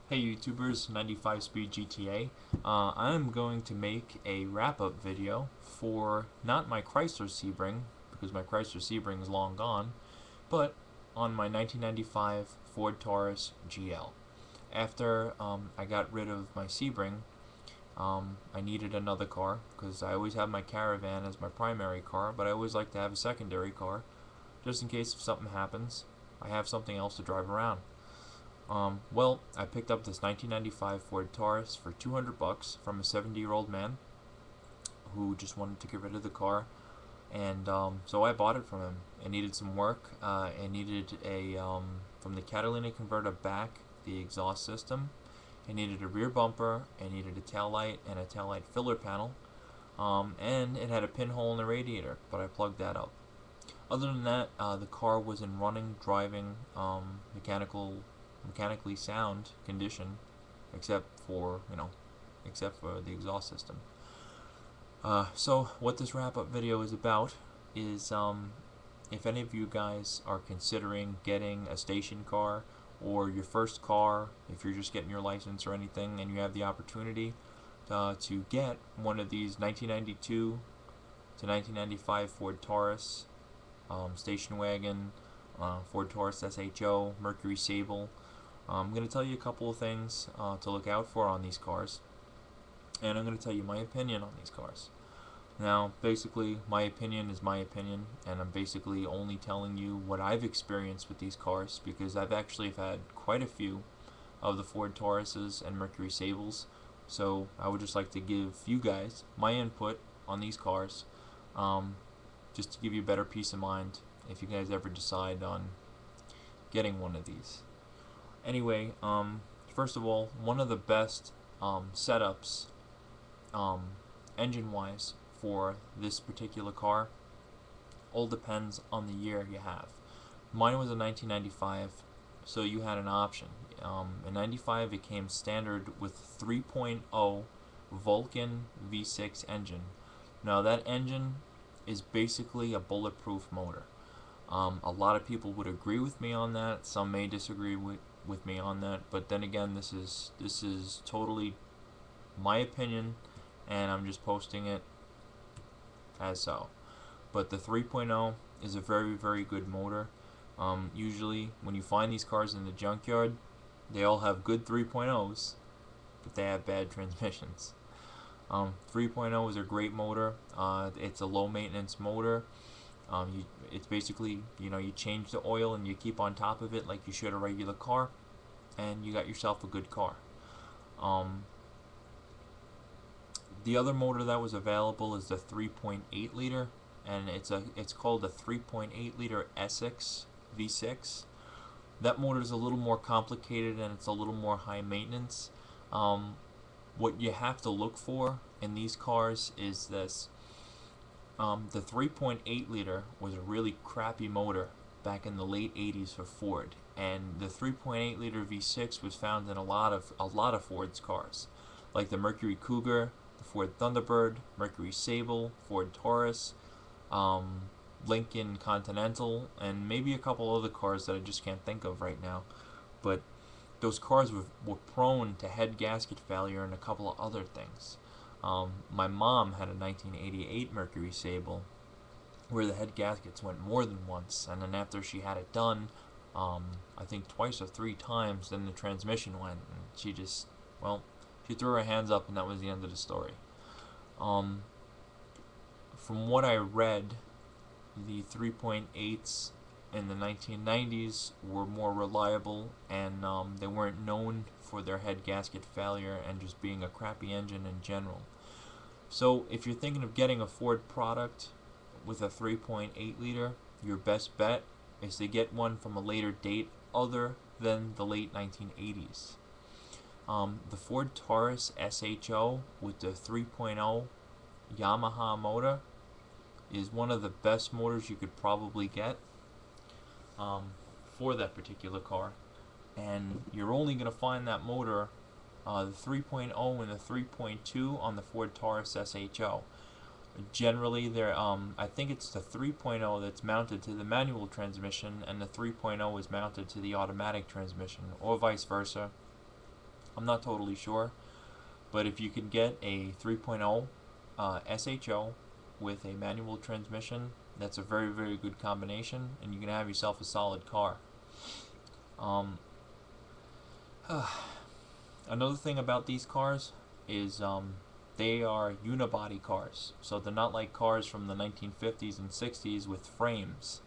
Hey YouTubers, 95 Speed GTA. I'm going to make a wrap-up video for not my Chrysler Sebring, because my Chrysler Sebring is long gone, but on my 1995 Ford Taurus GL. After I got rid of my Sebring, I needed another car, because I always have my Caravan as my primary car, but I always like to have a secondary car, just in case if something happens, I have something else to drive around. Well, I picked up this 1995 Ford Taurus for 200 bucks from a 70-year-old man who just wanted to get rid of the car, and so I bought it from him. It needed some work. It needed from the catalytic converter back, the exhaust system. It needed a rear bumper. It needed a tail light and a tail light filler panel, and it had a pinhole in the radiator, but I plugged that up. Other than that, the car was in running, driving, mechanically sound condition, except for the exhaust system. So what this wrap-up video is about is if any of you guys are considering getting a station car or your first car, if you're just getting your license or anything, and you have the opportunity to get one of these 1992 to 1995 Ford Taurus, station wagon, Ford Taurus SHO, Mercury Sable. I'm going to tell you a couple of things to look out for on these cars, and I'm going to tell you my opinion on these cars. Now, basically, my opinion is my opinion, and I'm basically only telling you what I've experienced with these cars, because I've actually had quite a few of the Ford Tauruses and Mercury Sables, so I would just like to give you guys my input on these cars, just to give you better peace of mind if you guys ever decide on getting one of these. Anyway, first of all, one of the best setups, engine-wise, for this particular car all depends on the year you have. Mine was a 1995, so you had an option. In 95, it came standard with 3.0 Vulcan V6 engine. Now, that engine is basically a bulletproof motor. A lot of people would agree with me on that. Some may disagree with me on that, but then again, this is totally my opinion, and I'm just posting it as so. But the 3.0 is a very, very good motor. Usually when you find these cars in the junkyard, they all have good 3.0s, but they have bad transmissions. 3.0 is a great motor. It's a low maintenance motor. It's basically, you change the oil and you keep on top of it like you should a regular car, and you got yourself a good car. The other motor that was available is the 3.8 liter, and it's called the 3.8 liter Essex V6. That motor is a little more complicated and it's a little more high maintenance. What you have to look for in these cars is this. The 3.8 liter was a really crappy motor back in the late 80s for Ford, and the 3.8 liter V6 was found in a lot of Ford's cars, like the Mercury Cougar, the Ford Thunderbird, Mercury Sable, Ford Taurus, Lincoln Continental, and maybe a couple other cars that I just can't think of right now. But those cars were prone to head gasket failure and a couple of other things. My mom had a 1988 Mercury Sable where the head gaskets went more than once, and then after she had it done, I think twice or three times, then the transmission went, and she threw her hands up, and that was the end of the story. From what I read, the 3.8s in the 1990s were more reliable, and they weren't known for their head gasket failure and just being a crappy engine in general. So if you're thinking of getting a Ford product with a 3.8 liter, your best bet is to get one from a later date other than the late 1980s. The Ford Taurus SHO with the 3.0 Yamaha motor is one of the best motors you could probably get for that particular car, and you're only going to find that motor, the 3.0 and the 3.2, on the Ford Taurus SHO. Generally, I think it's the 3.0 that's mounted to the manual transmission, and the 3.0 is mounted to the automatic transmission, or vice versa. I'm not totally sure. But if you can get a 3.0 SHO with a manual transmission, that's a very, very good combination, and you can have yourself a solid car. Um, Another thing about these cars is they are unibody cars, so they're not like cars from the 1950s and 60s with frames.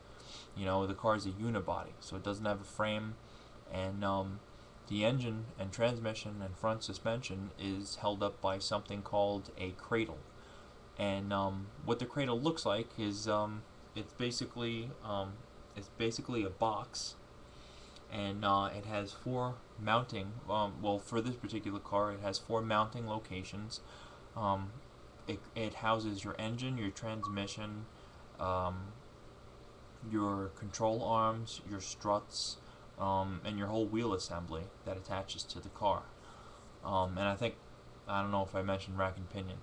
You know, the car is a unibody, so it doesn't have a frame, and the engine and transmission and front suspension is held up by something called a cradle. And what the cradle looks like is it's basically a box, and it has four mounting. Well, for this particular car, it has four mounting locations. It houses your engine, your transmission, your control arms, your struts, and your whole wheel assembly that attaches to the car. And I don't know if I mentioned rack and pinion.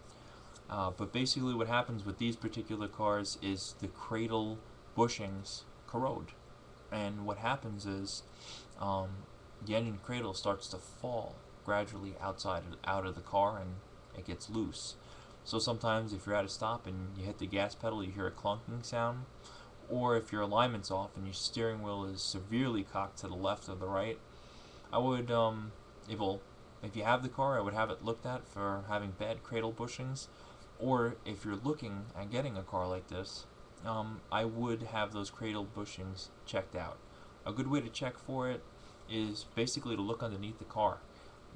But basically what happens with these particular cars is the cradle bushings corrode. And what happens is the engine cradle starts to fall gradually out of the car, and it gets loose. So sometimes if you're at a stop and you hit the gas pedal, you hear a clunking sound. Or if your alignment's off and your steering wheel is severely cocked to the left or the right, I would, if you have the car, I would have it looked at for having bad cradle bushings. Or if you're looking at getting a car like this, I would have those cradle bushings checked out. A good way to check for it is basically to look underneath the car.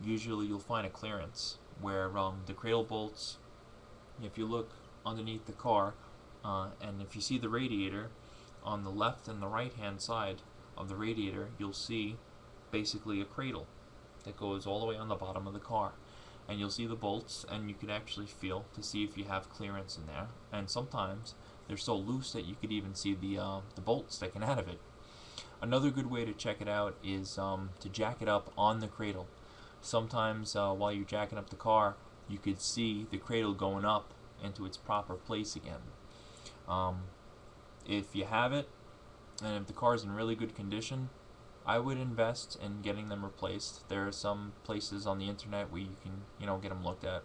Usually you'll find a clearance where the cradle bolts, if you look underneath the car, and if you see the radiator, on the left and the right hand side of the radiator, you'll see basically a cradle that goes all the way on the bottom of the car. And you'll see the bolts, and you can actually feel to see if you have clearance in there. And sometimes they're so loose that you could even see the bolt sticking out of it. Another good way to check it out is to jack it up on the cradle. Sometimes while you're jacking up the car, you could see the cradle going up into its proper place again. If you have it, and if the car is in really good condition, I would invest in getting them replaced. There are some places on the internet where you can, get them looked at.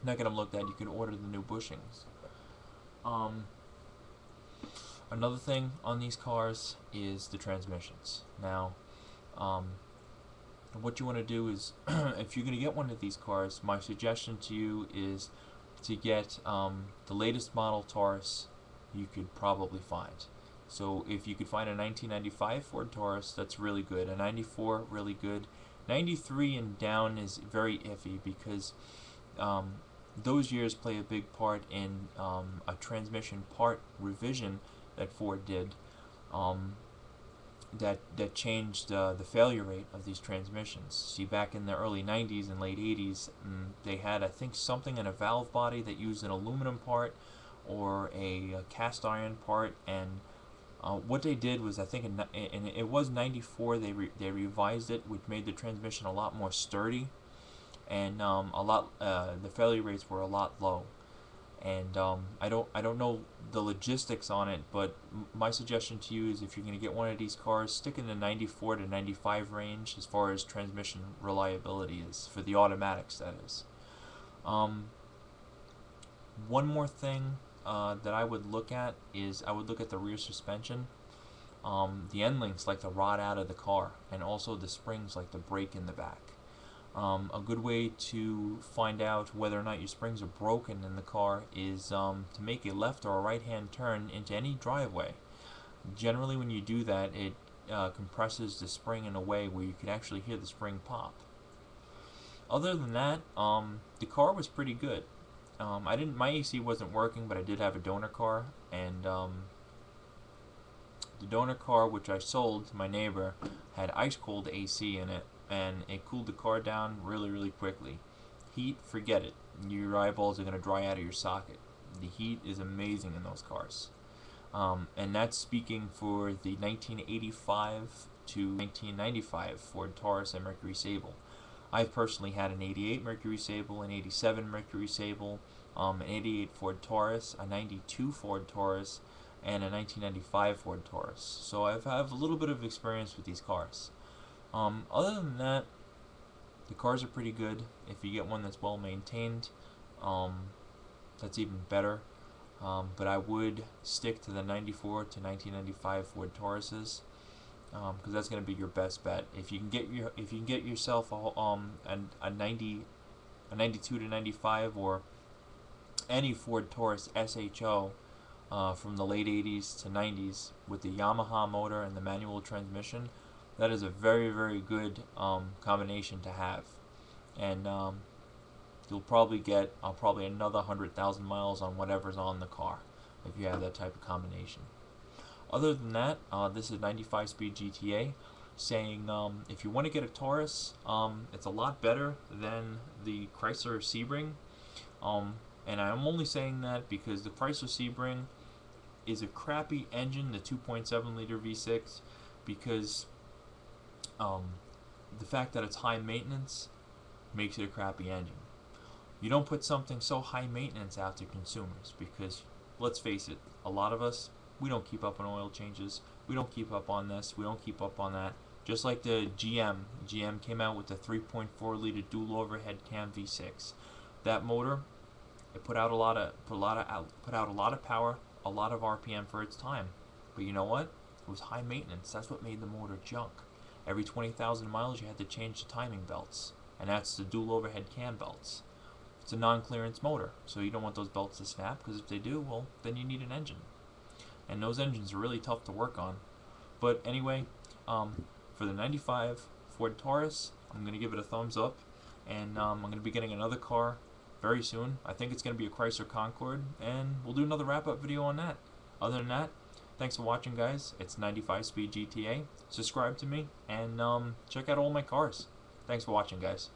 Not get them looked at, you can order the new bushings. Another thing on these cars is the transmissions. Now, what you want to do is, if you're going to get one of these cars, my suggestion to you is to get the latest model Taurus you could probably find. So if you could find a 1995 Ford Taurus, that's really good. A 94, really good. 93 and down is very iffy because those years play a big part in a transmission part revision that Ford did that changed the failure rate of these transmissions. See, back in the early 90s and late 80s, they had, I think, something in a valve body that used an aluminum part or a cast iron part, and what they did was, I think, and it was 94, they revised it, which made the transmission a lot more sturdy, and the failure rates were a lot low. And I don't know the logistics on it, but my suggestion to you is, if you're going to get one of these cars, stick in the 94 to 95 range as far as transmission reliability is, for the automatics, that is. One more thing that I would look at is, I would look at the rear suspension. The end links like to rot out of the car, and also the springs like to break in the back. A good way to find out whether or not your springs are broken in the car is to make a left or a right hand turn into any driveway. Generally when you do that, it compresses the spring in a way where you can actually hear the spring pop. Other than that, the car was pretty good. My AC wasn't working, but I did have a donor car, and the donor car, which I sold to my neighbor, had ice cold AC in it, and it cooled the car down really, really quickly. Heat, forget it. Your eyeballs are going to dry out of your socket. The heat is amazing in those cars. And that's speaking for the 1985 to 1995 Ford Taurus and Mercury Sable. I've personally had an 88 Mercury Sable, an 87 Mercury Sable, an 88 Ford Taurus, a 92 Ford Taurus, and a 1995 Ford Taurus. So I have a little bit of experience with these cars. Other than that, The cars are pretty good. If you get one that's well maintained, that's even better. But I would stick to the 94 to 1995 Ford Tauruses, because that's going to be your best bet. If you can get yourself a 92 to 95 or any Ford Taurus SHO from the late 80s to 90s with the Yamaha motor and the manual transmission, that is a very, very good combination to have. And you'll probably get probably another 100,000 miles on whatever's on the car if you have that type of combination. Other than that, this is 95 speed GTA saying if you want to get a Taurus, it's a lot better than the Chrysler Sebring. And I'm only saying that because the Chrysler Sebring is a crappy engine, the 2.7 liter V6, because the fact that it's high maintenance makes it a crappy engine. You don't put something so high maintenance out to consumers because, let's face it, a lot of us, we don't keep up on oil changes, we don't keep up on this, we don't keep up on that. Just like the GM came out with the 3.4 liter dual overhead cam V6. That motor, it put out a lot of power, a lot of RPM for its time. But you know what? It was high maintenance. That's what made the motor junk. Every 20,000 miles you had to change the timing belts, and that's the dual overhead cam belts. It's a non-clearance motor, so you don't want those belts to snap, because if they do, well, then you need an engine. And those engines are really tough to work on. But anyway, for the 95 Ford Taurus, I'm going to give it a thumbs up, and I'm going to be getting another car very soon. I think it's going to be a Chrysler Concorde, and we'll do another wrap-up video on that. Other than that, thanks for watching, guys. It's 95 Speed GTA. Subscribe to me, and check out all my cars. Thanks for watching, guys.